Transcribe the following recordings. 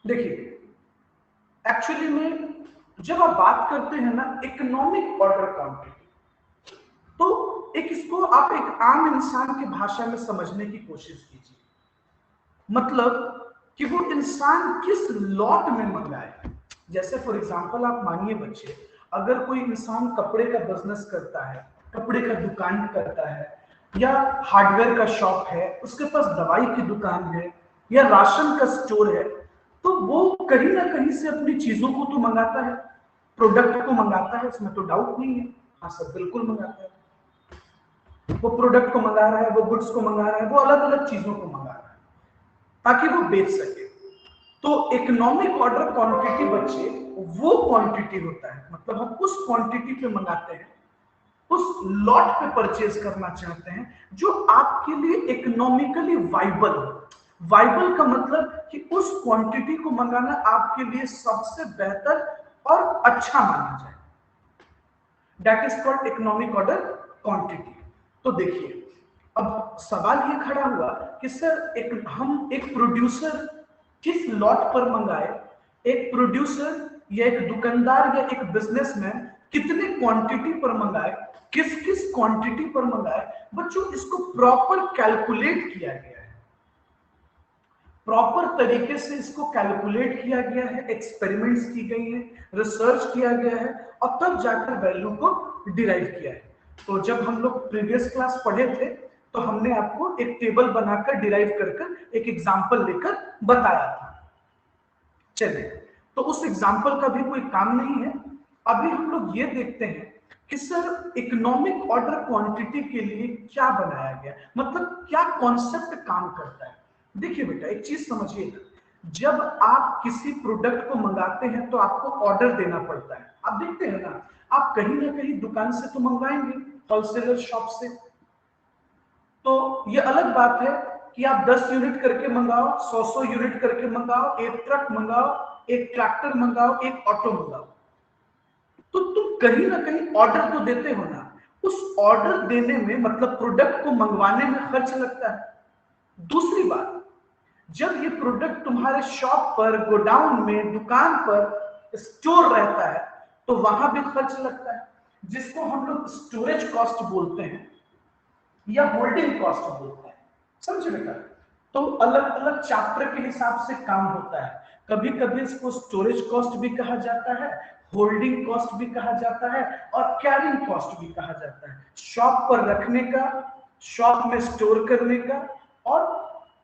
देखिए, एक्चुअली में जब आप बात करते हैं ना इकोनॉमिक ऑर्डर क्वांटिटी, तो एक इसको आप एक आम इंसान की भाषा में समझने की कोशिश कीजिए। मतलब कि वो इंसान किस लॉट में मंगाए। जैसे फॉर एग्जांपल आप मानिए बच्चे, अगर कोई इंसान कपड़े का बिजनेस करता है, कपड़े का दुकान करता है, या हार्डवेयर का शॉप है, उसके पास दवाई की दुकान है, या राशन का स्टोर है, तो वो कहीं ना कहीं से अपनी चीजों को तो मंगाता है, प्रोडक्ट को मंगाता है, इसमें तो डाउट नहीं है। हाँ सर, बिल्कुल मंगाता है। वो प्रोडक्ट को मंगा रहा है, वो गुड्स को मंगा रहा है, वो अलग अलग चीजों को मंगा रहा है ताकि वो बेच सके। तो इकोनॉमिक ऑर्डर क्वांटिटी बच्चे वो क्वांटिटी होता है, मतलब हम उस क्वांटिटी पे मंगाते हैं, उस लॉट पे परचेज करना चाहते हैं जो आपके लिए इकोनॉमिकली वाइबल हो। वाइबल का मतलब कि उस क्वांटिटी को मंगाना आपके लिए सबसे बेहतर और अच्छा माना जाए। That is called economic order quantity. तो देखिए, अब सवाल ये खड़ा हुआ कि सर हम एक प्रोड्यूसर किस लॉट पर मंगाए, एक प्रोड्यूसर या एक दुकानदार या एक बिजनेसमैन कितने क्वांटिटी पर मंगाए, किस किस क्वांटिटी पर मंगाए। बच्चों, इसको प्रॉपर कैलकुलेट किया गया है, प्रॉपर तरीके से इसको कैलकुलेट किया गया है, एक्सपेरिमेंट्स की गई है, रिसर्च किया गया है, और तब जाकर वैल्यू को डिराइव किया है। तो जब हम लोग प्रीवियस क्लास पढ़े थे तो हमने आपको एक टेबल बनाकर डिराइव कर कर एक एग्जांपल लेकर बताया था। चलिए, तो उस एग्जांपल का भी कोई काम नहीं है। अभी हम लोग ये देखते हैं कि सर इकोनॉमिक ऑर्डर क्वांटिटी के लिए क्या बनाया गया, मतलब क्या कॉन्सेप्ट काम करता है। देखिए बेटा, एक चीज समझिएगा, जब आप किसी प्रोडक्ट को मंगाते हैं तो आपको ऑर्डर देना पड़ता है। आप देखते हैं ना, आप कहीं ना कहीं दुकान से तो मंगवाएंगे, होलसेलर शॉप से। तो ये अलग बात है कि आप 10 यूनिट करके मंगाओ, 100 यूनिट करके मंगाओ, एक ट्रक मंगाओ, एक ट्रैक्टर मंगाओ, एक ऑटो मंगाओ, तो तुम कहीं ना कहीं ऑर्डर तो देते हो ना। उस ऑर्डर देने में, मतलब प्रोडक्ट को मंगवाने में खर्च लगता है। दूसरी बात, जब ये प्रोडक्ट तुम्हारे शॉप पर, गोडाउन में, दुकान पर स्टोर रहता है तो वहां भी खर्च लगता है, जिसको हम लोग स्टोरेज कॉस्ट बोलते हैं या होल्डिंग कॉस्ट बोलते हैं। समझे बेटा? तो अलग अलग चैप्टर के हिसाब से काम होता है। कभी कभी इसको स्टोरेज कॉस्ट भी कहा जाता है, होल्डिंग कॉस्ट भी कहा जाता है, और कैरिंग कॉस्ट भी कहा जाता है। शॉप पर रखने का, शॉप में स्टोर करने का, और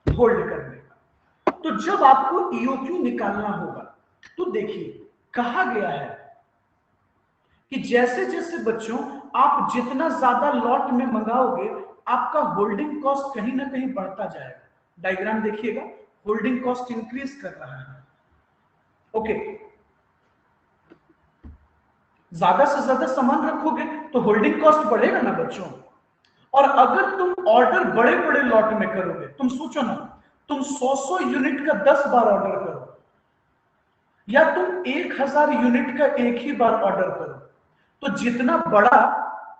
होल्ड करने का। तो जब आपको ईओक्यू निकालना होगा तो देखिए, कहा गया है कि जैसे जैसे बच्चों आप जितना ज्यादा लॉट में मंगाओगे, आपका होल्डिंग कॉस्ट कहीं ना कहीं बढ़ता जाएगा। डायग्राम देखिएगा, होल्डिंग कॉस्ट इंक्रीज कर रहा है। ओके, ज्यादा से ज्यादा सामान रखोगे तो होल्डिंग कॉस्ट बढ़ेगा ना बच्चों। और अगर तुम ऑर्डर बड़े बड़े लॉट में करोगे, तुम सोचो ना, तुम 100 यूनिट का 10 बार ऑर्डर करो, या तुम 1000 यूनिट का एक ही बार ऑर्डर करो, तो जितना बड़ा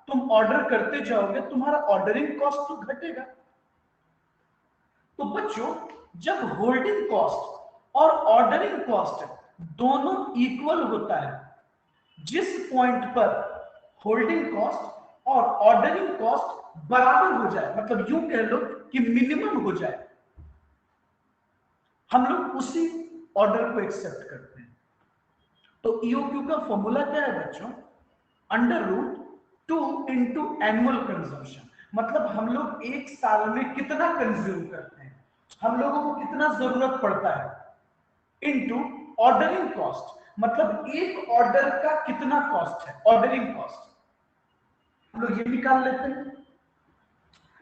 तुम ऑर्डर करते जाओगे, तुम्हारा ऑर्डरिंग कॉस्ट तो घटेगा। तो बच्चों, जब होल्डिंग कॉस्ट और ऑर्डरिंग कॉस्ट दोनों इक्वल होता है, जिस पॉइंट पर होल्डिंग कॉस्ट और ऑर्डरिंग कॉस्ट बराबर हो जाए, मतलब यूं कह लो कि मिनिमम हो जाए, हम लोग उसी ऑर्डर को एक्सेप्ट करते हैं। तो ईओक्यू का फॉर्मूला क्या है बच्चों? Under root 2 into annual consumption. मतलब हम लोग एक साल में कितना कंज्यूम करते हैं, हम लोगों को कितना जरूरत पड़ता है, इंटू ऑर्डरिंग कॉस्ट, मतलब एक ऑर्डर का कितना कॉस्ट है, ऑर्डरिंग कॉस्ट। हम लोग ये निकाल लेते हैं,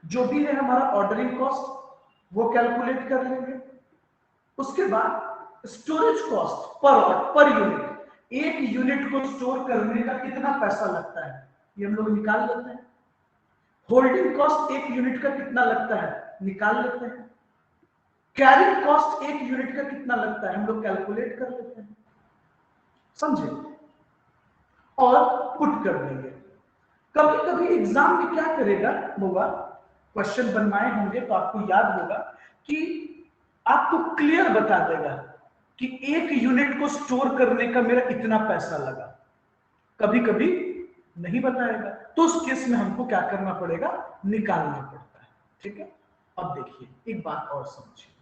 जो भी है हमारा ऑर्डरिंग कॉस्ट वो कैलकुलेट कर लेंगे। उसके बाद स्टोरेज कॉस्ट पर यूनिट, एक यूनिट को स्टोर करने का कितना पैसा लगता है, ये हम लोग निकाल लेते हैं। होल्डिंग कॉस्ट एक यूनिट का कितना लगता है, निकाल लेते हैं। कैरिंग कॉस्ट एक यूनिट का कितना लगता है, हम लोग कैलकुलेट कर लेते हैं। समझे? और पुट कर देंगे। कभी कभी एग्जाम में क्या करेगा होगा, क्वेश्चन बनवाए होंगे तो आपको याद होगा कि आपको क्लियर बता देगा कि एक यूनिट को स्टोर करने का मेरा इतना पैसा लगा, कभी कभी नहीं बताएगा, तो उस केस में हमको क्या करना पड़ेगा, निकालना पड़ता है। ठीक है, अब देखिए एक बात और समझिए।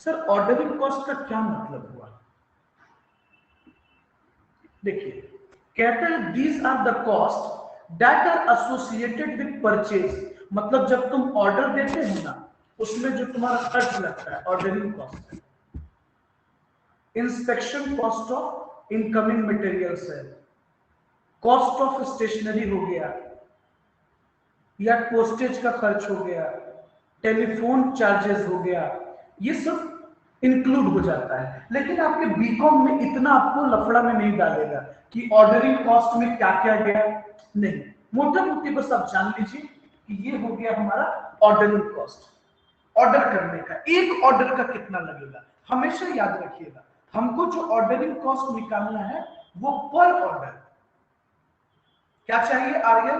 सर ऑर्डरिंग कॉस्ट का क्या मतलब हुआ? देखिए कहता है these are the cost that are associated with purchase, मतलब जब तुम ऑर्डर देते हो ना, उसमें जो तुम्हारा खर्च लगता है ऑर्डरिंग कॉस्ट है। Inspection cost of incoming materials है, कॉस्ट ऑफ स्टेशनरी हो गया, या पोस्टेज का खर्च हो गया, टेलीफोन चार्जेस हो गया, ये सब इंक्लूड हो जाता है। लेकिन आपके बीकॉम में इतना आपको लफड़ा में नहीं डालेगा कि ऑर्डरिंग कॉस्ट में क्या क्या गया, नहीं, मोटा मोटी बस आप जान लीजिए कि ये हो गया हमारा ऑर्डरिंग कॉस्ट। ऑर्डर करने का, एक ऑर्डर का कितना लगेगा, हमेशा याद रखिएगा, हमको जो ऑर्डरिंग कॉस्ट निकालना है वो पर ऑर्डर। क्या चाहिए आर्यन?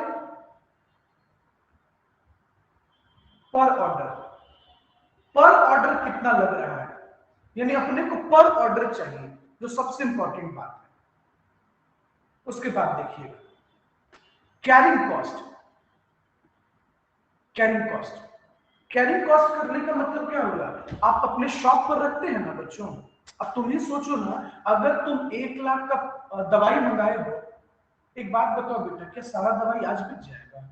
पर ऑर्डर। पर ऑर्डर कितना लग रहा है, यानी अपने को पर ऑर्डर चाहिए, जो सबसे इंपॉर्टेंट बात है। उसके बाद देखिए carrying cost. Carrying cost, carrying cost करने का मतलब क्या होगा, आप अपने शॉप पर रखते हैं ना बच्चों। अब तुम ही सोचो ना, अगर तुम 1 लाख का दवाई मंगाए हो, एक बात बताओ बेटा, क्या सारा दवाई आज बिक जाएगा?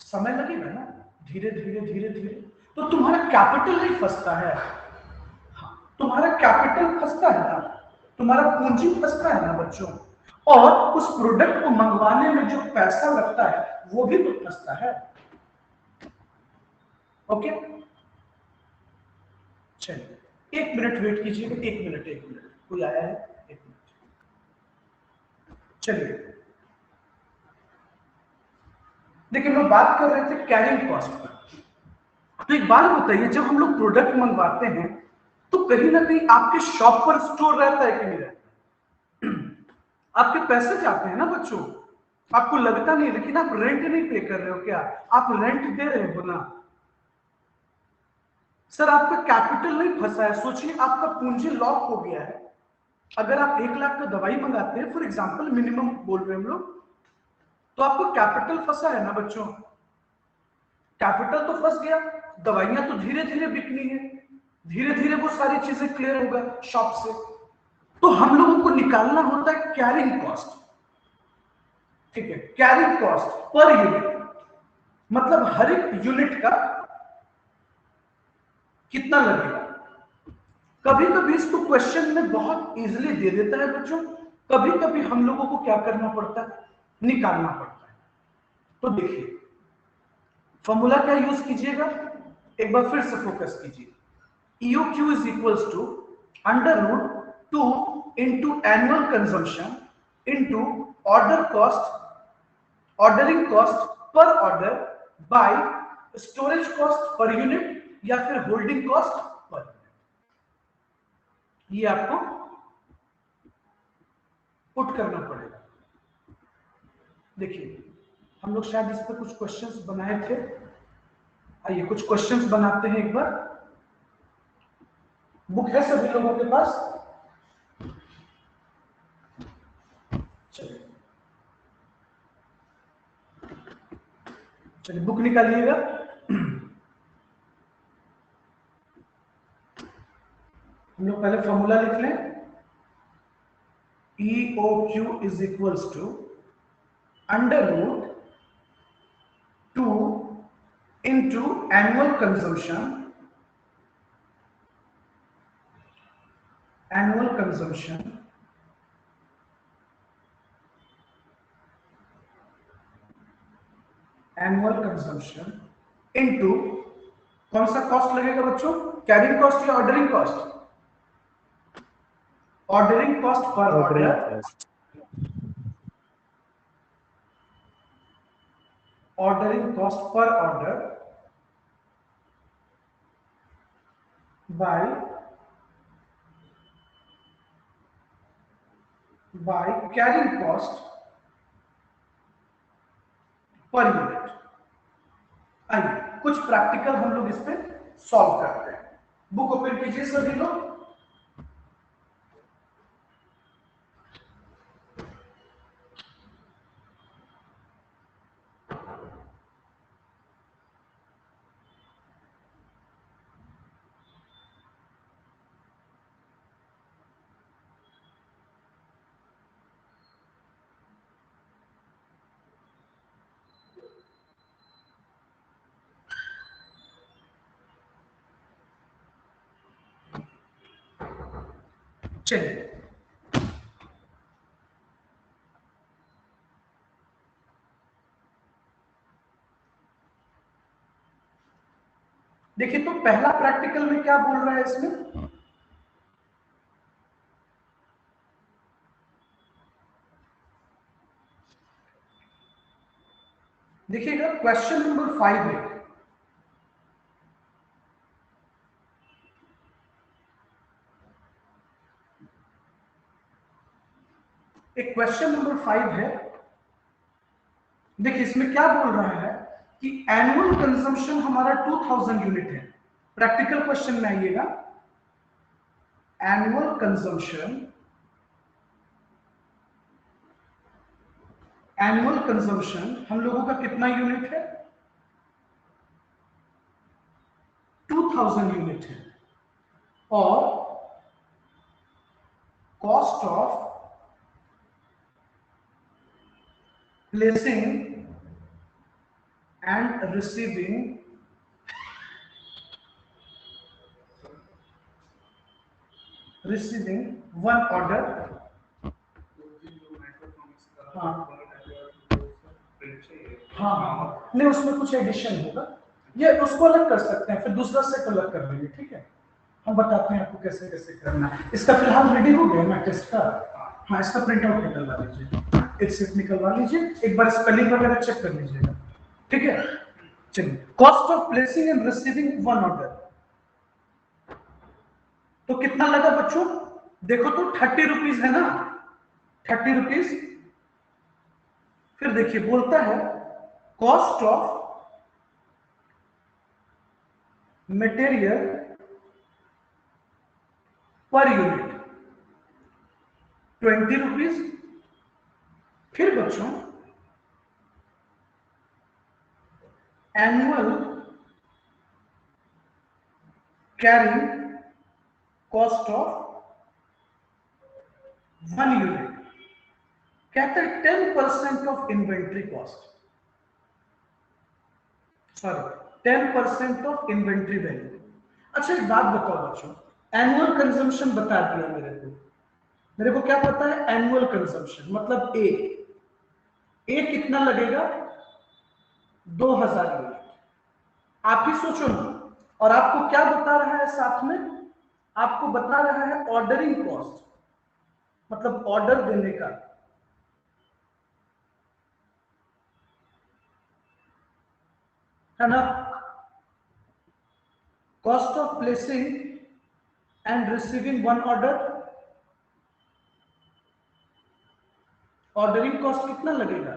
समय लगेगा ना, धीरे धीरे धीरे धीरे। तो तुम्हारा कैपिटल नहीं फंसता है, तुम्हारा कैपिटल फंसता है ना, तुम्हारा पूंजी फंसता है ना बच्चों, और उस प्रोडक्ट को मंगवाने में जो पैसा लगता है वो भी तो फंसता है। ओके, चलिए 1 मिनट वेट कीजिएगा, 1 मिनट 1 मिनट, कोई आया है? 1 मिनट, चलिए। देखिए हम लोग बात कर रहे थे कैरिंग कॉस्ट पर। तो एक बात बताइए, जब हम लोग प्रोडक्ट मंगवाते हैं तो कहीं ना कहीं आपके शॉप पर स्टोर रहता है कि नहीं रहता? आपके पैसे जाते हैं ना बच्चों, आपको लगता नहीं, लेकिन आप रेंट नहीं पे कर रहे हो क्या? आप रेंट दे रहे हो ना। सर आपका कैपिटल नहीं फंसा है, सोचिए आपका पूंजी लॉक हो गया है। अगर आप 1 लाख का दवाई मंगाते हैं, फॉर एग्जांपल मिनिमम बोल रहे हैं हम लोग, तो आपको कैपिटल फंसा है ना बच्चों, कैपिटल तो फंस गया, दवाइयां तो धीरे धीरे बिकनी है, धीरे धीरे वो सारी चीजें क्लियर होगा शॉप से। तो हम लोगों को निकालना होता है कैरिंग कॉस्ट। ठीक है, कैरिंग कॉस्ट पर यूनिट, मतलब हर एक यूनिट का कितना लगेगा। कभी कभी इसको क्वेश्चन में बहुत इजीली दे देता है बच्चों, कभी कभी हम लोगों को क्या करना पड़ता है, निकालना पड़ता है। तो देखिए फॉर्मूला क्या यूज कीजिएगा, एक बार फिर से फोकस कीजिए। EOQ is equals to under root 2 into annual consumption into order cost, ordering cost per order by storage cost per unit या फिर holding cost per unit। ये आपको पुट करना पड़ेगा। देखिए हम लोग शायद इस पर कुछ क्वेश्चंस बनाए थे, आइए कुछ क्वेश्चंस बनाते हैं एक बार। बुक है सभी लोगों के पास? चलिए चलिए बुक निकालिएगा। हम लोग पहले फॉर्मूला लिख लें। EOQ is equals to under root 2 into annual consumption into कौन सा कॉस्ट लगेगा बच्चों, कैरिंग कॉस्ट या ordering cost? Ordering cost per order, ordering cost per order by carrying cost per unit. आइए कुछ प्रैक्टिकल हम लोग इस पे सॉल्व करते हैं। बुक ओपन कीजिए सभी लोग। चलिए, देखिए तो पहला प्रैक्टिकल में क्या बोल रहा है इसमें, देखिएगा क्वेश्चन नंबर 5 है। एक क्वेश्चन नंबर 5 है। देखिए इसमें क्या बोल रहा है कि एनुअल कंजम्पशन हमारा 2000 यूनिट है। प्रैक्टिकल क्वेश्चन में आइएगा, एनुअल कंजम्पशन, एनुअल कंजम्पशन हम लोगों का कितना यूनिट है, 2000 यूनिट है। और cost of placing and receiving one order, हाँ हाँ नहीं उसमें कुछ एडिशन होगा, ये उसको अलग कर सकते हैं, फिर दूसरा सेट अलग कर लेंगे, ठीक है। हम बताते हैं आपको कैसे कैसे करना है। इसका फिलहाल रेडी हो गया ना टेस्ट का, हाँ इसका प्रिंट आउट निकलवा लीजिए, एक सेट निकलवा लीजिए, एक बार स्पेलिंग वगैरह चेक कर लीजिएगा, ठीक है। चलिए, cost of placing and receiving one order, तो कितना लगा बच्चों, देखो तो 30 रुपीज है ना, 30 रुपीज। फिर देखिए बोलता है cost of material per unit 20 rupees. फिर बच्चों annual carrying cost of 1 unit, कहते हैं 10% of inventory cost, sorry 10% of inventory value. अच्छा एक बात बताओ बच्चों, एनुअल कंजम्पशन बता दिया मेरे को क्या पता है, एनुअल कंजम्पशन मतलब ए कितना लगेगा, 2000 यूनिट। आप ही सोचो ना, और आपको क्या बता रहा है साथ में, आपको बता रहा है ऑर्डरिंग कॉस्ट, मतलब ऑर्डर देने का, है ना, cost of placing and receiving one order, ordering cost कितना लगेगा,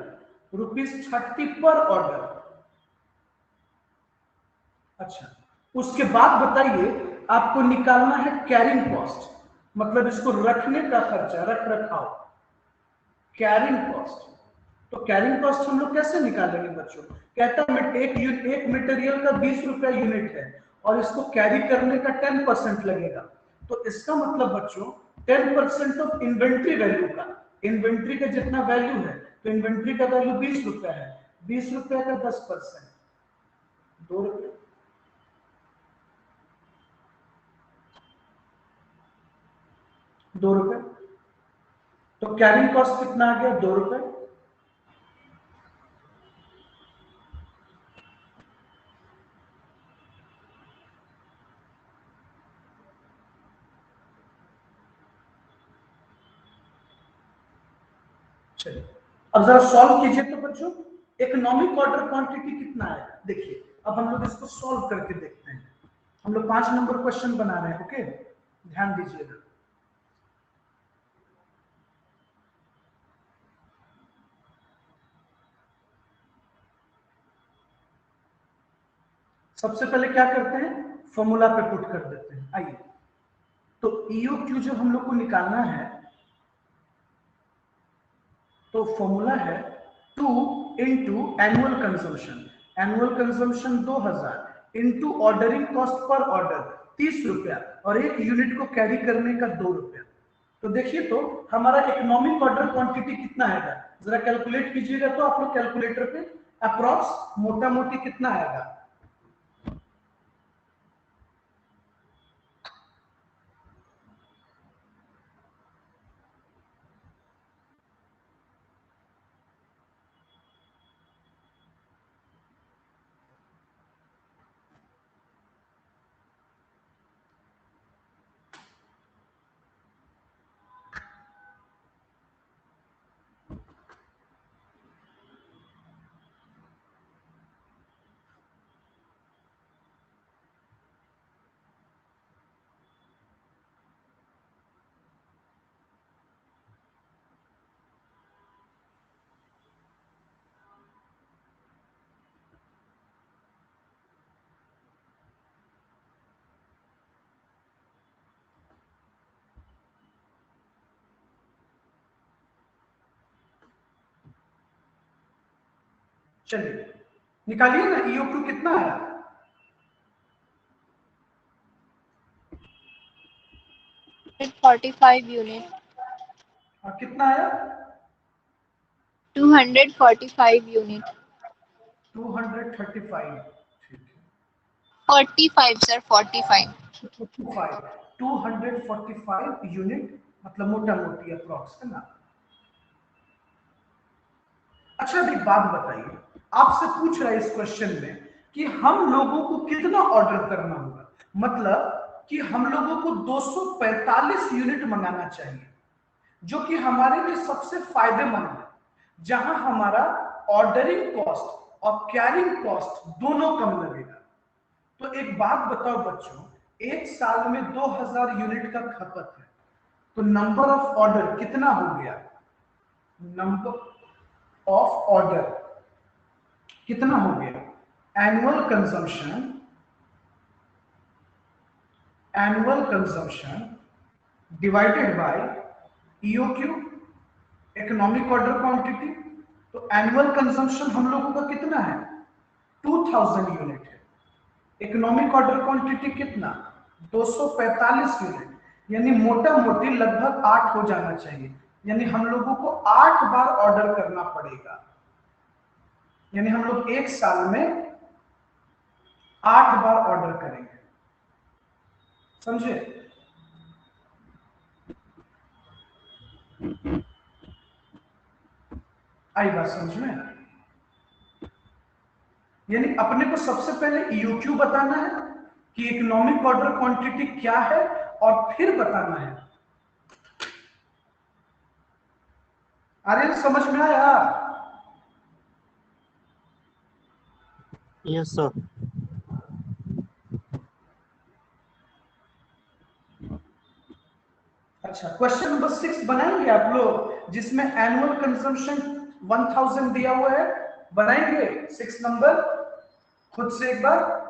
₹30 पर ऑर्डर। अच्छा, उसके बाद बताइए आपको निकालना है कैरिंग कॉस्ट, मतलब इसको रखने का खर्चा, रख रखाव, कैरिंग कॉस्ट। तो कैरिंग कॉस्ट हम लोग कैसे निकालेंगे बच्चों, कहता है एक मटेरियल का 20 रुपया यूनिट है और इसको कैरी करने का 10% लगेगा, तो इसका मतलब बच्चों 10% ऑफ इन्वेंट्री वैल्यू का, इन्वेंट्री का जितना वैल्यू है, तो इन्वेंट्री का वैल्यू 20 रुपया है, 20 रुपया का 10%, 2 रुपये। ₹2, तो कैरिंग कॉस्ट कितना आ गया, ₹2। चलिए अब जरा सॉल्व कीजिए तो बच्चों, इकोनॉमिक ऑर्डर क्वांटिटी कितना है, देखिए अब हम लोग इसको सॉल्व करके देखते हैं। हम लोग 5 नंबर क्वेश्चन बना रहे हैं, ओके, ध्यान दीजिएगा। सबसे पहले क्या करते हैं, फॉर्मूला पे पुट कर देते हैं। आइए, तो EOQ जो हम लोग को निकालना है, तो फॉर्मूला है 2 into annual consumption. Annual consumption 2000 into ordering cost per order 30 रुपया, और एक यूनिट को कैरी करने का 2 रुपया। तो देखिए, तो हमारा इकोनॉमिक ऑर्डर क्वांटिटी कितना आएगा, जरा कैलकुलेट कीजिएगा तो आप लोग कैलकुलेटर पे, अप्रॉक्स मोटा मोटी कितना आएगा। चलिए निकालिए ना, EOQ कितना आया। 45 यूनिट। कितना आया? 245 यूनिट। 235। ठीक है, 45 सर, 45। 45, 245 यूनिट, मतलब मोटा मोटी अप्रॉक्स, है ना। अच्छा, एक बात बताइए, आपसे पूछ रहा है इस क्वेश्चन में कि हम लोगों को कितना ऑर्डर करना होगा, मतलब कि हम लोगों को 245 यूनिट मंगाना चाहिए, जो कि हमारे लिए सबसे फायदेमंद है, जहां हमारा ऑर्डरिंग कॉस्ट और कैरिंग कॉस्ट दोनों कम लगेगा। तो एक बात बताओ बच्चों, एक साल में 2000 यूनिट का खपत है, तो नंबर ऑफ ऑर्डर कितना हो गया, नंबर ऑफ ऑर्डर कितना हो गया, annual consumption divided by EOQ, economic order quantity. तो एनुअल कंजम्पशन हम लोगों का कितना है, 2000 यूनिट है। इकोनॉमिक ऑर्डर क्वांटिटी कितना, 245 यूनिट, यानी मोटा मोटी लगभग 8 हो जाना चाहिए, यानी हम लोगों को 8 बार ऑर्डर करना पड़ेगा, यानी हम लोग एक साल में 8 बार ऑर्डर करेंगे, समझे। आई बात समझ में, यानी अपने को सबसे पहले EOQ बताना है कि इकोनॉमिक ऑर्डर क्वांटिटी क्या है, और फिर बताना है। आर्यन समझ में आया? Yes sir. अच्छा, क्वेश्चन नंबर 6 बनाएंगे आप लोग, जिसमें एनुअल कंजम्पशन 1000 दिया हुआ है, बनाएंगे 6 नंबर खुद से एक बार।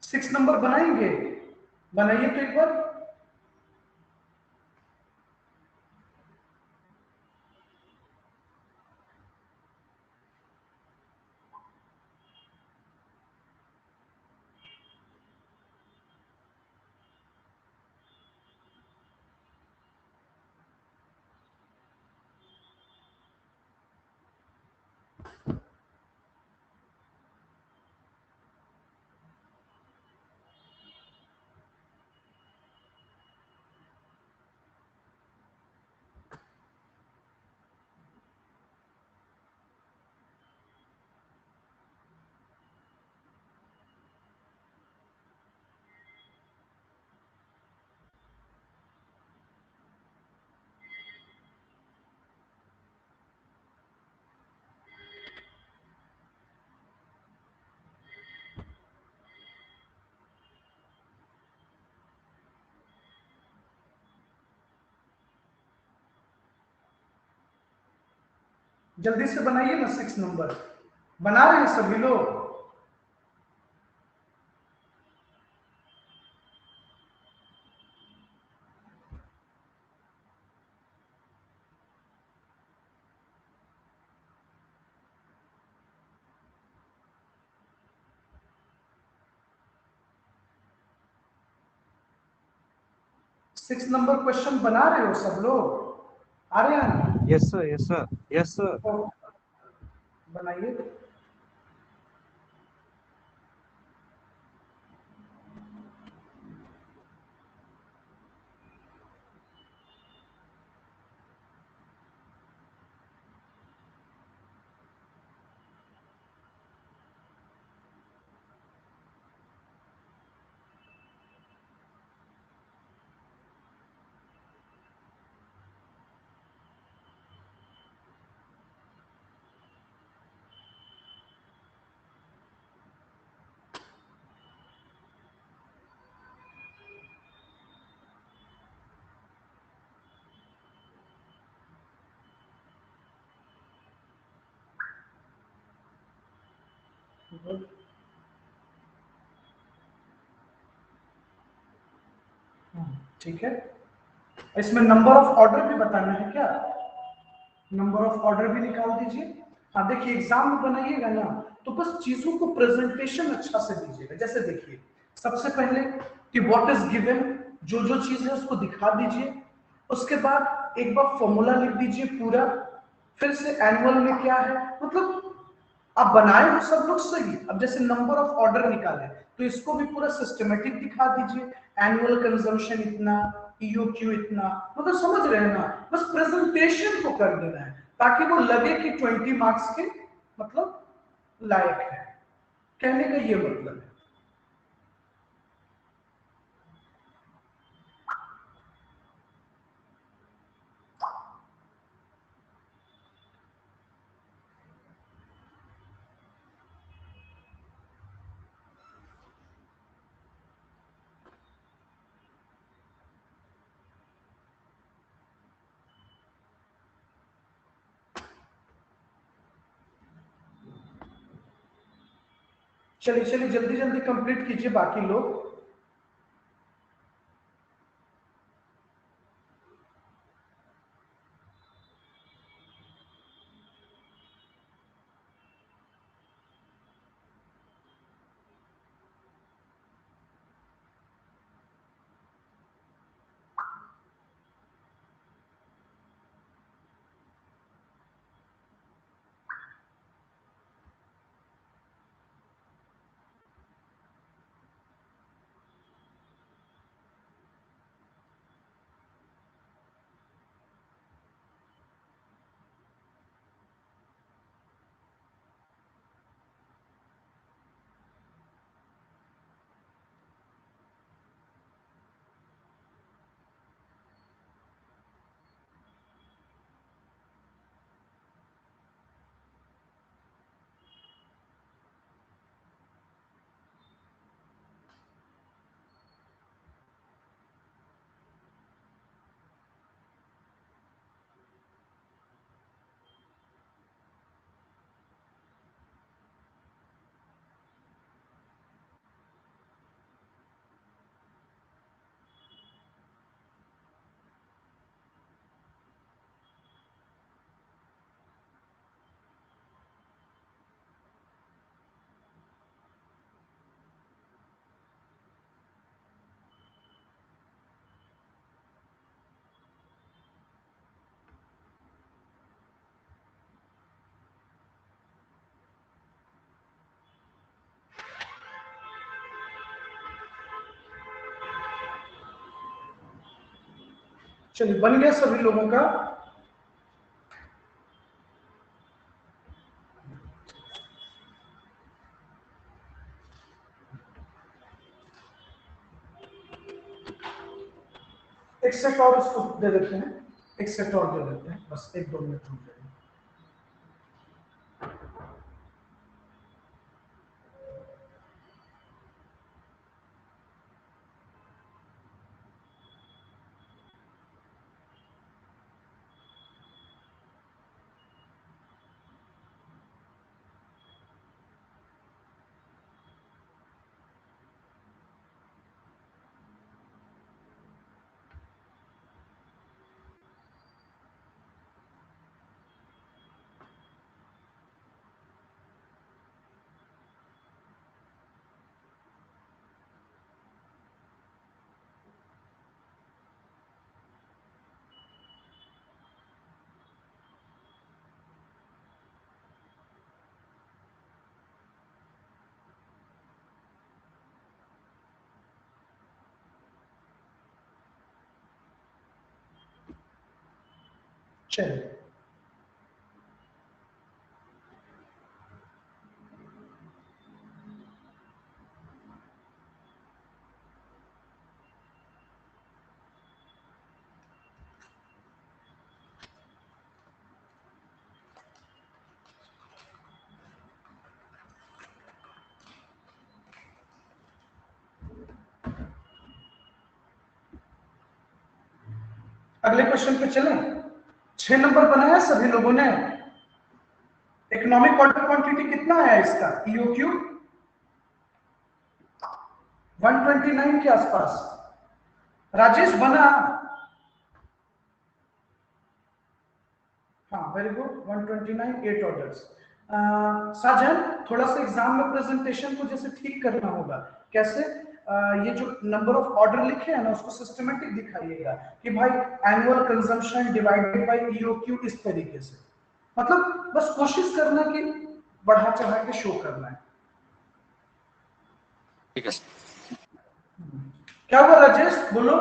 सिक्स नंबर बनाएंगे, बनाइए तो एक बार। जल्दी से बनाइए ना, 6 नंबर बना रहे हैं सभी लोग? सिक्स नंबर क्वेश्चन बना रहे हो सब लोग? आ रहे हैं? Yes sir, yes sir, yes sir. बनाइए। ठीक है, इसमें नंबर ऑफ ऑर्डर भी बताना है क्या? नंबर ऑफ ऑर्डर भी निकाल दीजिए। हाँ देखिए, एग्जाम में बनाइएगा ना तो बस चीजों को प्रेजेंटेशन अच्छा से दीजिएगा। जैसे देखिए, सबसे पहले कि व्हाट इज गिवन, जो जो चीज है उसको दिखा दीजिए। उसके बाद एक बार फॉर्मूला लिख दीजिए पूरा। फिर से एनुअल में क्या है, मतलब आप बनाए हो सब लोग सही। अब जैसे नंबर ऑफ ऑर्डर निकाले तो इसको भी पूरा सिस्टमेटिक दिखा दीजिए। एनुअल कंजम्पशन इतना, ईओक्यू इतना, मतलब समझ रहे हैं ना? बस प्रेजेंटेशन को कर देना है ताकि वो लगे कि 20 मार्क्स के मतलब लायक है। कहने का ये मतलब है। चलिए चलिए, जल्दी जल्दी कंप्लीट कीजिए बाकी लोग। चलिए, बन गया सभी लोगों का? एक सेट और उसको दे देते हैं, एक सेट और दे देते हैं, बस 1-2 मिनट रुक जाइए। चलिए अगले क्वेश्चन पे चलें। 6 नंबर बनाया सभी लोगों ने। इकोनॉमिक ऑर्डर क्वांटिटी कितना है इसका? ईओक्यू 129 के आसपास। राजेश बना? हाँ वेरी गुड, 129 8 ऑर्डर्स। साजन थोड़ा सा एग्जाम में प्रेजेंटेशन को जैसे ठीक करना होगा। कैसे? ये जो नंबर ऑफ ऑर्डर लिखे हैं ना उसको सिस्टमेटिक दिखाइएगा कि भाई annual consumption divided by EOQ, इस तरीके से। मतलब बस कोशिश करना कि बढ़ा चढ़ा के शो करना है। ठीक है। क्या हुआ राजेश, बोलो।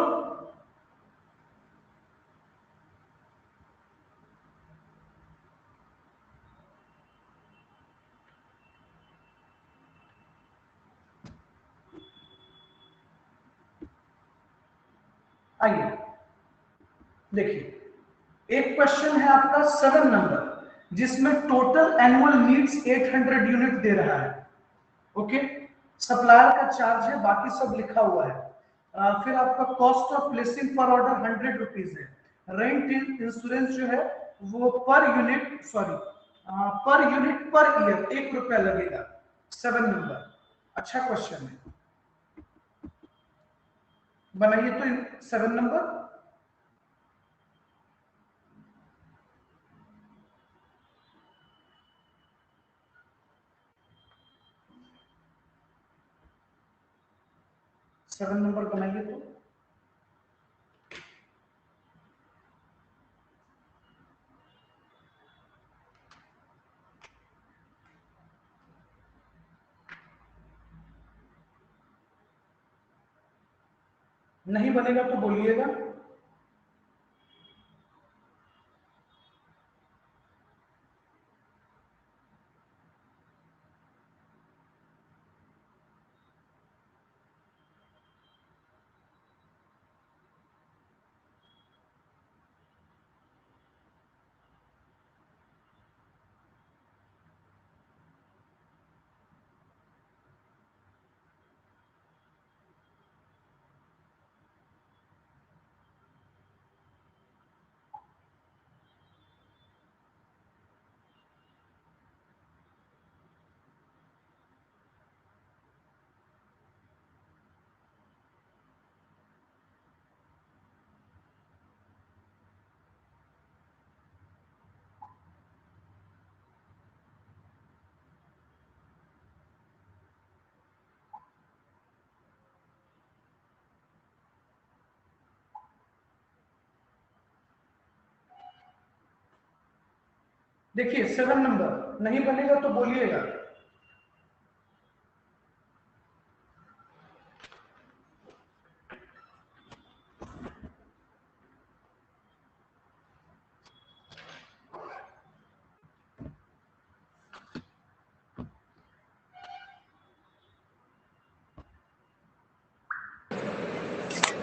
आइए देखिए, एक क्वेश्चन है आपका 7 नंबर जिसमें टोटल एनुअल नीड्स 800 यूनिट दे रहा है। ओके, सप्लायर का चार्ज है, बाकी सब लिखा हुआ है। फिर आपका कॉस्ट ऑफ प्लेसिंग पर ऑर्डर 100 रुपीज है। रेंट इंश्योरेंस जो है वो पर यूनिट पर ईयर 1 रुपया लगेगा। 7 नंबर अच्छा क्वेश्चन है, बनाइए तो 7 नंबर। सेवन नंबर बनाइए तो। नहीं बनेगा तो बोलिएगा। देखिए 7 नंबर नहीं बनेगा तो बोलिएगा।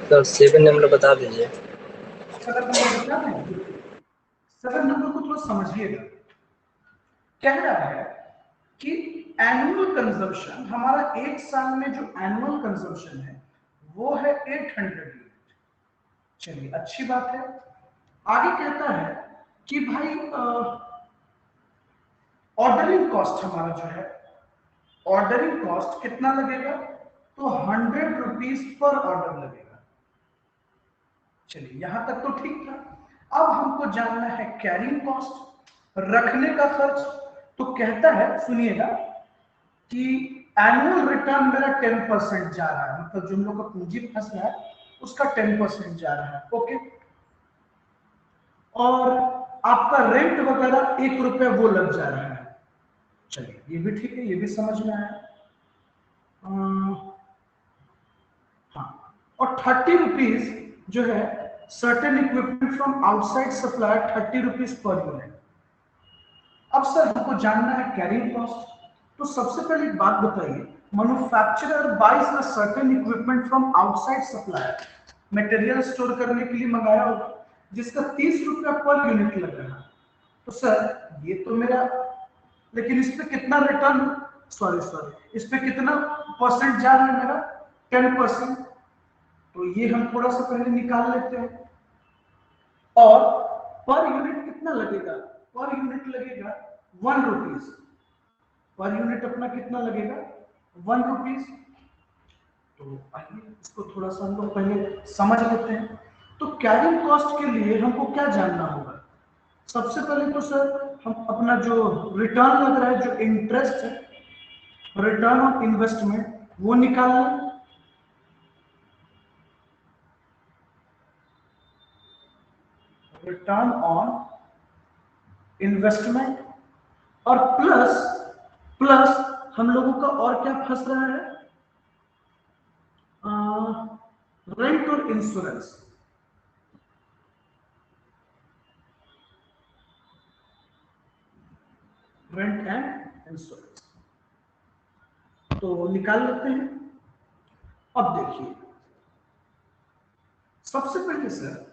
सर 7 नंबर बता दीजिए। 7 नंबर बता दें। 7 नंबर को थोड़ा समझिएगा। कह रहा है कि एनुअल कंजम्पशन हमारा एक साल में जो एनुअल कंजम्पशन है वो है 800 यूनिट। चलिए अच्छी बात है। आगे कहता है कि भाई ऑर्डरिंग कॉस्ट हमारा जो है, ऑर्डरिंग कॉस्ट कितना लगेगा? तो 100 रुपीज पर ऑर्डर लगेगा। चलिए यहां तक तो ठीक था। अब हमको जानना है कैरिंग कॉस्ट, रखने का खर्च। तो कहता है सुनिएगा कि एनुअल रिटर्न मेरा 10% जा रहा है, मतलब जो हम लोग का पूंजी फंस रहा है उसका 10% जा रहा है। ओके, और आपका रेंट वगैरह 1 रुपया वो लग जा रहा है। चलिए ये भी ठीक है, ये भी समझ में आया। हाँ, और 30 रुपीज जो है certain equipment from outside supplier 30 rupees per unit. अब सर हमको जानना है कैरिंग कॉस्ट। तो सबसे पहले एक बात बताइए, manufacturer buys a certain equipment from outside supplier, material store करने के लिए मंगाया होगा जिसका 30 रुपया पर यूनिट लग रहा है। तो सर ये तो मेरा, लेकिन इस पे कितना रिटर्न, सॉरी इस पे कितना परसेंट जा रहा है मेरा, 10%। तो ये हम थोड़ा सा पहले निकाल लेते हैं। और पर यूनिट कितना लगेगा, पर यूनिट लगेगा 1 रुपीज, पर यूनिट अपना कितना लगेगा 1 रुपीज। तो आइए इसको थोड़ा सा हम लोग पहले समझ लेते हैं। तो कैरिंग कॉस्ट के लिए हमको क्या जानना होगा, सबसे पहले तो सर हम अपना जो रिटर्न लग रहा है, जो इंटरेस्ट है, रिटर्न ऑन इन्वेस्टमेंट, वो निकाल लें। रिटर्न ऑन इन्वेस्टमेंट और प्लस प्लस हम लोगों का और क्या फंस रहा है, रेंट और इंश्योरेंस। रेंट एंड इंश्योरेंस तो निकाल लेते हैं। अब देखिए सबसे पहले sir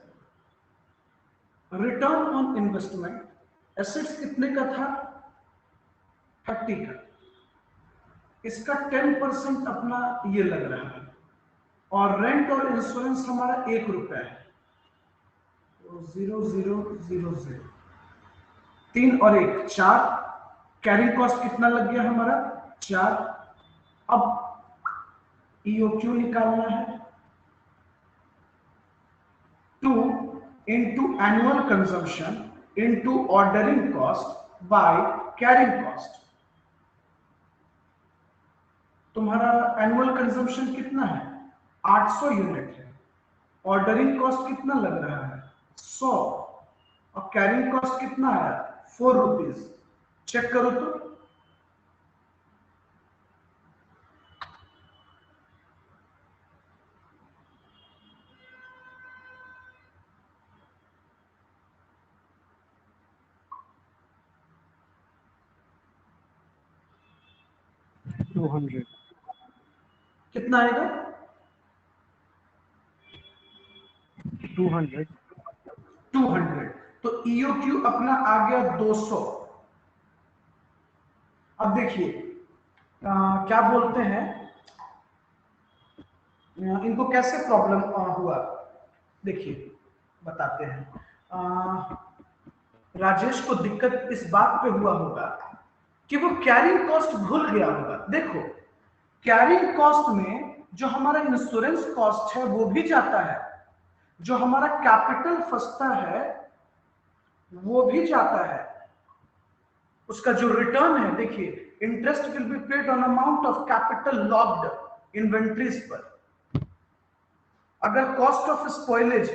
return on investment, assets कितने का था 30 का, इसका 10% अपना ये लग रहा है, और रेंट और इंश्योरेंस हमारा 1 रुपया है। तो 0,0,0,0, 3 और 1 4, कैरिंग कॉस्ट कितना लग गया हमारा 4। अब ईओक्यू निकालना है, 2 into annual consumption into ordering cost by carrying cost। तुम्हारा एनुअल कंजम्पशन कितना है 800 यूनिट है, ऑर्डरिंग कॉस्ट कितना लग रहा है 100, और कैरिंग कॉस्ट कितना है 4 रुपीज। चेक करो तो, कितना आएगा 200। 200। तो ईओक्यू अपना आ गया 200। अब देखिए क्या बोलते हैं, इनको कैसे प्रॉब्लम हुआ, देखिए बताते हैं। राजेश को दिक्कत इस बात पे हुआ होगा कि वो कैरिंग कॉस्ट भूल गया होगा। देखो कैरिंग कॉस्ट में जो हमारा इंश्योरेंस कॉस्ट है वो भी जाता है, जो हमारा कैपिटल फंसता है वो भी जाता है, उसका जो रिटर्न है, देखिए interest will be paid on amount of capital locked inventories पर। अगर कॉस्ट ऑफ स्पॉइलेज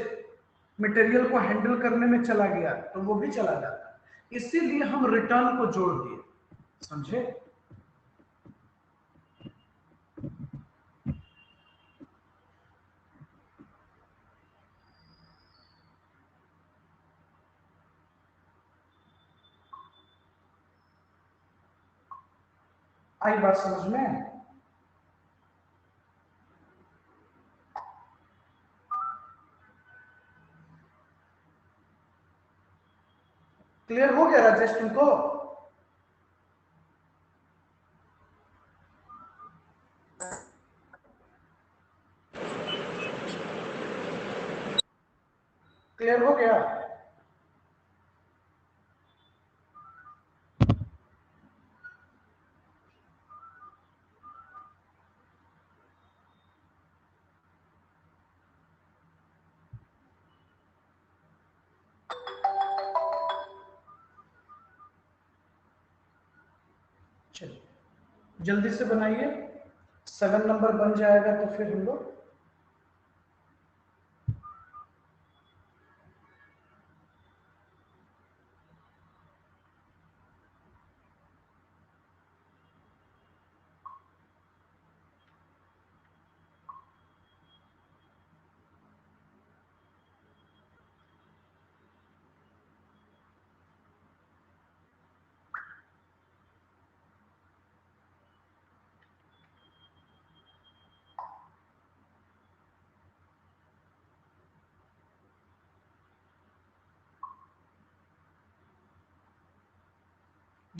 मटेरियल को हैंडल करने में चला गया तो वो भी चला जाता है, इसीलिए हम रिटर्न को जोड़ दिए, समझे। आई बात समझ में, क्लियर हो गया राजेश तुमको। क्लियर हो गया। चलिए जल्दी से बनाइए, 7 नंबर बन जाएगा तो फिर हम लोग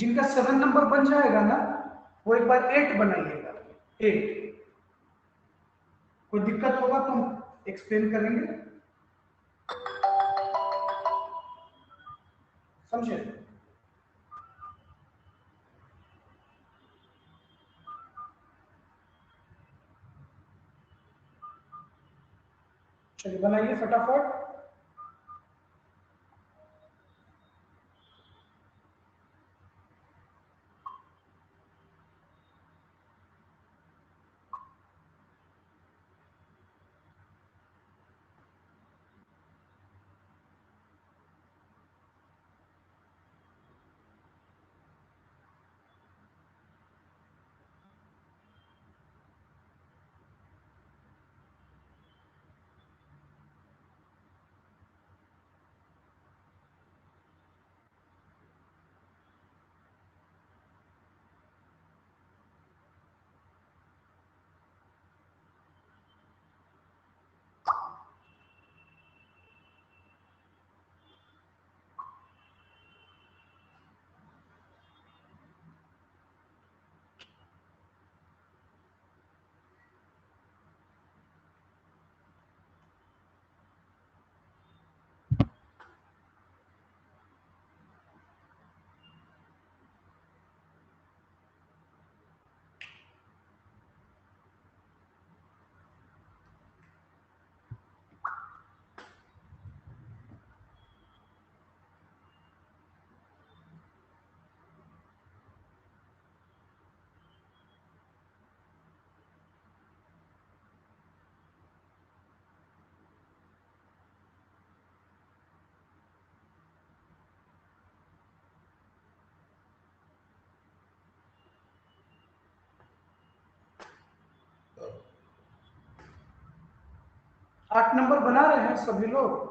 जिनका 7 नंबर बन जाएगा ना, वो एक बार 8 बनाइएगा। 8 कोई दिक्कत होगा तो हम एक्सप्लेन करेंगे, समझे? चलिए बनाइए फटाफट। आठ नंबर बना रहे हैं सभी लोग?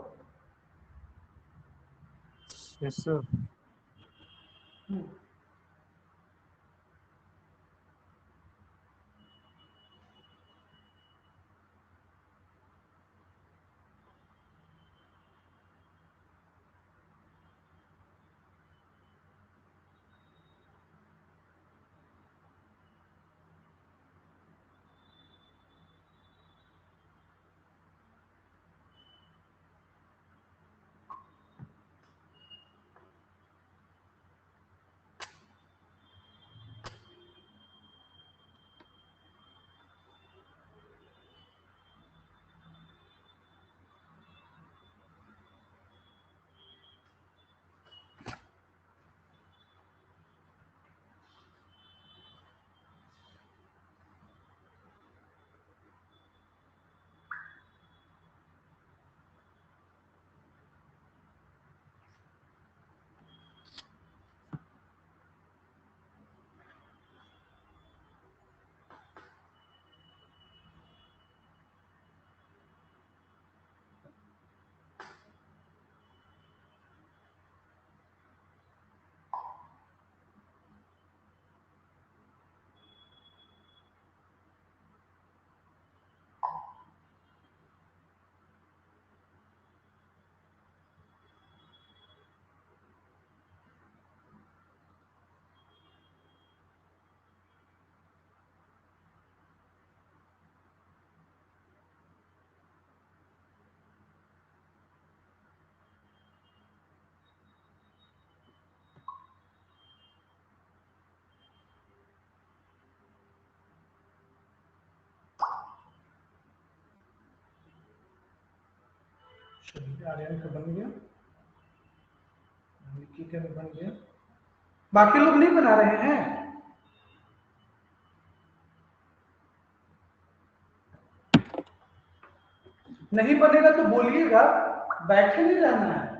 Yes, sir. चलिए आर्यन का बन गया, निकी का भी बन गया। बाकी लोग नहीं बना रहे हैं? नहीं बनेगा तो बोलिएगा, बैठे नहीं रहना है।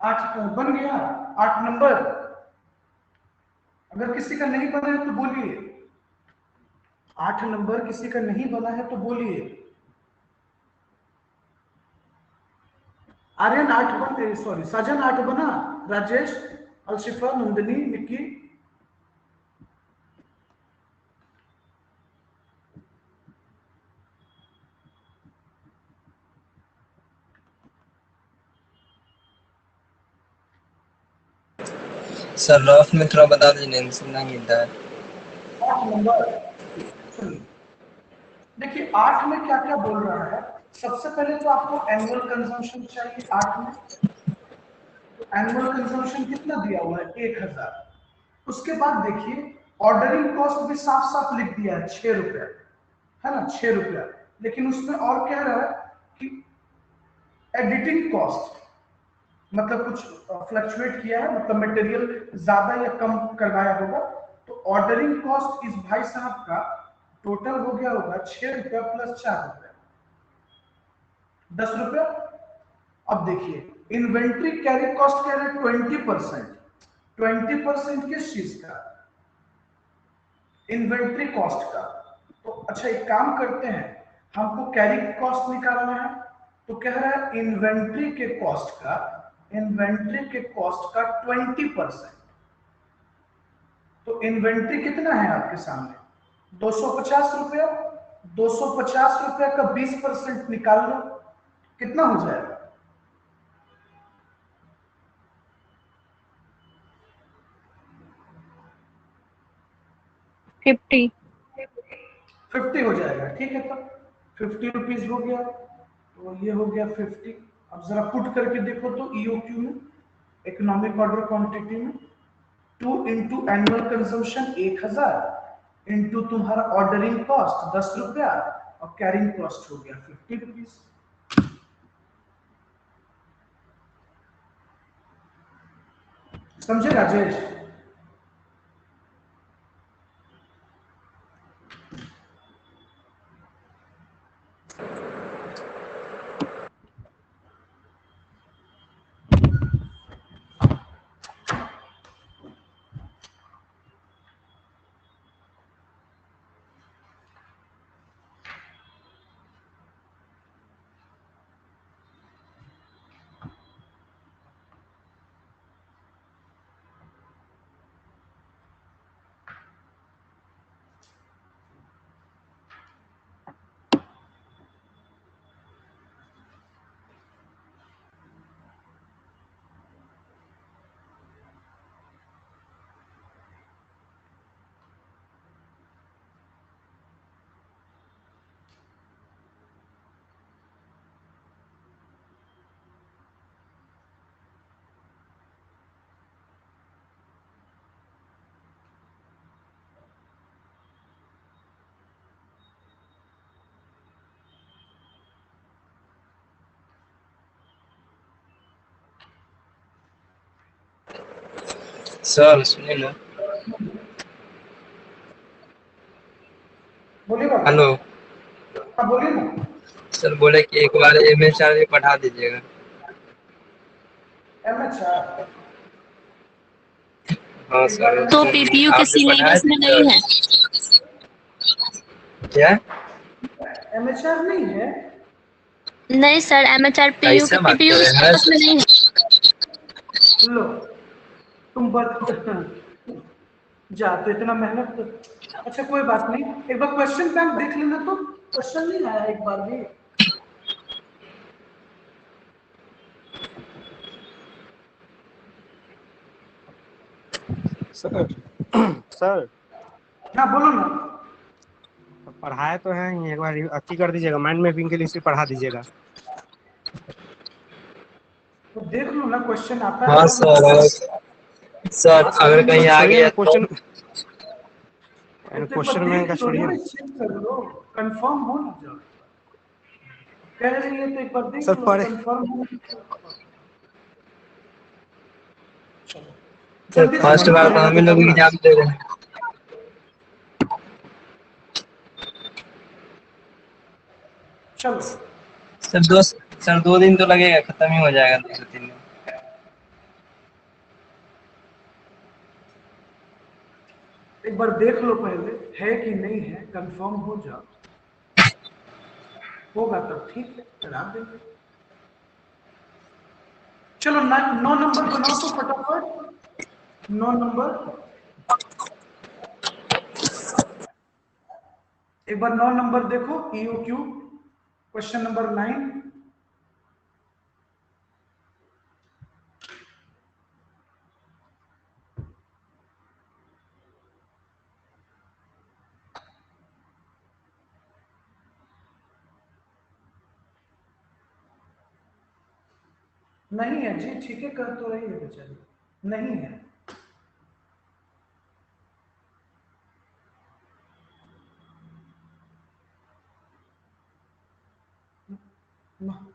8 बन गया, 8 नंबर। अगर किसी का नहीं बना है तो बोलिए, 8 नंबर किसी का नहीं बना है तो बोलिए। आर्यन 8 बन, सॉरी साजन 8 बना, राजेश, अलशिफा, नंदिनी, निक्की। सर रफ में थोड़ा बता दीजिए, नहीं सुनना मिलता है। 8 नंबर, सुनिए, देखिए 8 में क्या क्या बोल रहा है। सबसे पहले तो आपको एनुअल कंजम्पशन चाहिए। 8 में एनुअल कंजम्पशन कितना दिया हुआ है, 1000। उसके बाद देखिए ऑर्डरिंग कॉस्ट भी साफ साफ लिख दिया है, 6 रुपया, है ना, 6 रुपया। लेकिन उसमें और कह रहा है कि एडिटिंग कॉस्ट, मतलब कुछ फ्लक्चुएट किया है, मतलब मटेरियल ज्यादा या कम करवाया होगा। तो ऑर्डरिंग कॉस्ट इस भाई साहब का टोटल हो गया होगा 6 रुपया प्लस 4 रुपया, 10 रुपया। अब देखिए इन्वेंट्री कैरी कॉस्ट कह रहे हैं 20%। 20% किस चीज का, इन्वेंट्री कॉस्ट का। तो अच्छा एक काम करते हैं, हमको कैरी कॉस्ट निकालना है, तो कह रहा है इन्वेंट्री के कॉस्ट का, इन्वेंट्री के कॉस्ट का 20%। तो इन्वेंट्री कितना है आपके सामने, 250 रुपया। 250 रुपया का 20% निकाल लो, कितना हो जाएगा, 50। 50 हो जाएगा। ठीक है, तब 50 रुपीज हो गया, तो ये हो गया 50। अब जरा पुट करके देखो तो ईओक्यू में, इकोनॉमिक ऑर्डर क्वांटिटी में, 2 इंटू एनुअल कंजम्पशन 1000 इंटू तुम्हारा ऑर्डरिंग कॉस्ट 10 रुपया और कैरिंग कॉस्ट हो गया 50 रुपीज। समझे राजेश? सर सुनिए ना। बोलिए बाबू। हेलो। हाँ बोलिए ना। सर बोले कि एक बार एमएचआर भी पढ़ा दीजिएगा। एमएचआर, हाँ एक बार सर, तो एमएचआर, पीपीयू के आप भी पढ़ाए सिलेबस थे में नहीं सर। है। क्या? एमएचआर नहीं है। नहीं सर, एमएचआर पीयू के कैसे बात पीपीयू कर के रहे हैं सिलेबस में नहीं है। लो, तुम बस जा, तो इतना मेहनत। अच्छा कोई बात नहीं, एक बार क्वेश्चन बैंक देख लेना, तो क्वेश्चन नहीं आया एक बार भी। सर सर हाँ बोलो ना। पढ़ाए तो हैं ही, एक बार अच्छी कर दीजिएगा, माइंड मैपिंग के लिए इसे पढ़ा दीजिएगा। तो देख लो ना, क्वेश्चन आता है हाँ तो सर। बताओ। सर अगर कहीं सर आ छोड़िए गया ना तो। क्वेश्चन, तो एक बार क्वेश्चन में का देख लो छोड़िए ना, ना। चेक कर लो, कंफर्म हो ना जाओ। कह रही है तो एक बार देख सर लो, पढ़े, कंफर्म हो। चलो सर जल्दी से फर्स्ट शुरू बार तो करो। हम ही लोग एग्जाम दे रहे हैं। चलो सर 2 दिन तो लगेगा, खत्म ही हो जाएगा 2 से 3 दिन। एक बार देख लो पहले है कि नहीं है, कंफर्म हो जाओ, होगा तब ठीक है, करा देंगे। चलो 9 नंबर बनाओ तो फटाफट, 9 नंबर। एक बार 9 नंबर देखो, EOQ क्वेश्चन नंबर 9। नहीं है जी, ठीक है, कर तो रही है बेचारी, नहीं है। न-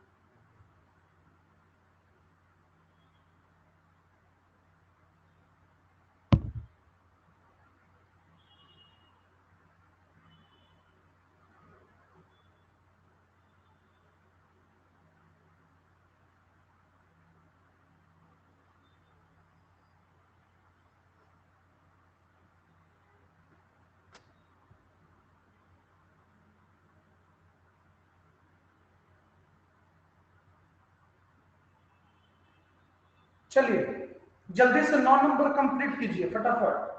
चलिए जल्दी से 9 नंबर कंप्लीट कीजिए फटाफट।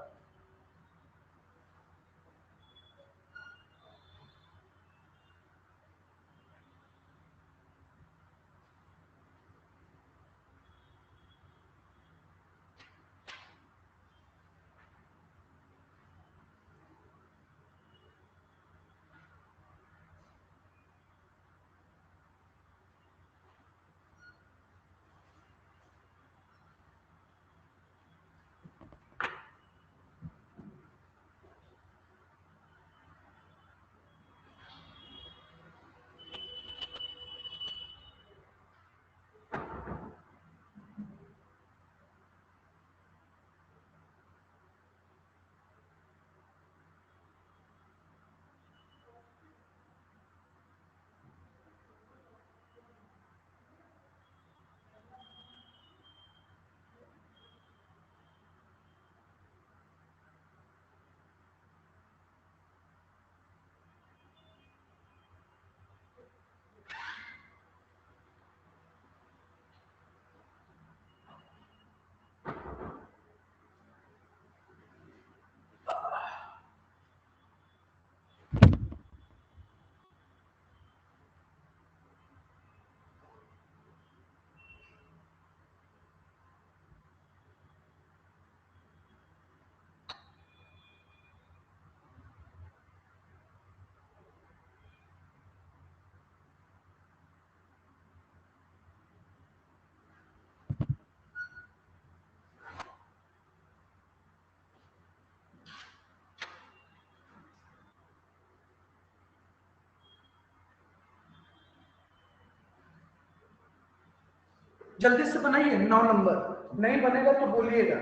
जल्दी से बनाइए 9 नंबर, नहीं बनेगा तो बोलिएगा।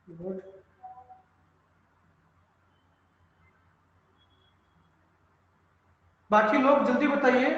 गुड। बाकी लोग जल्दी बताइए।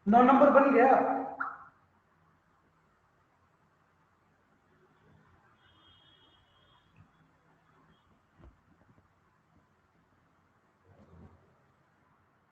9 नंबर बन गया।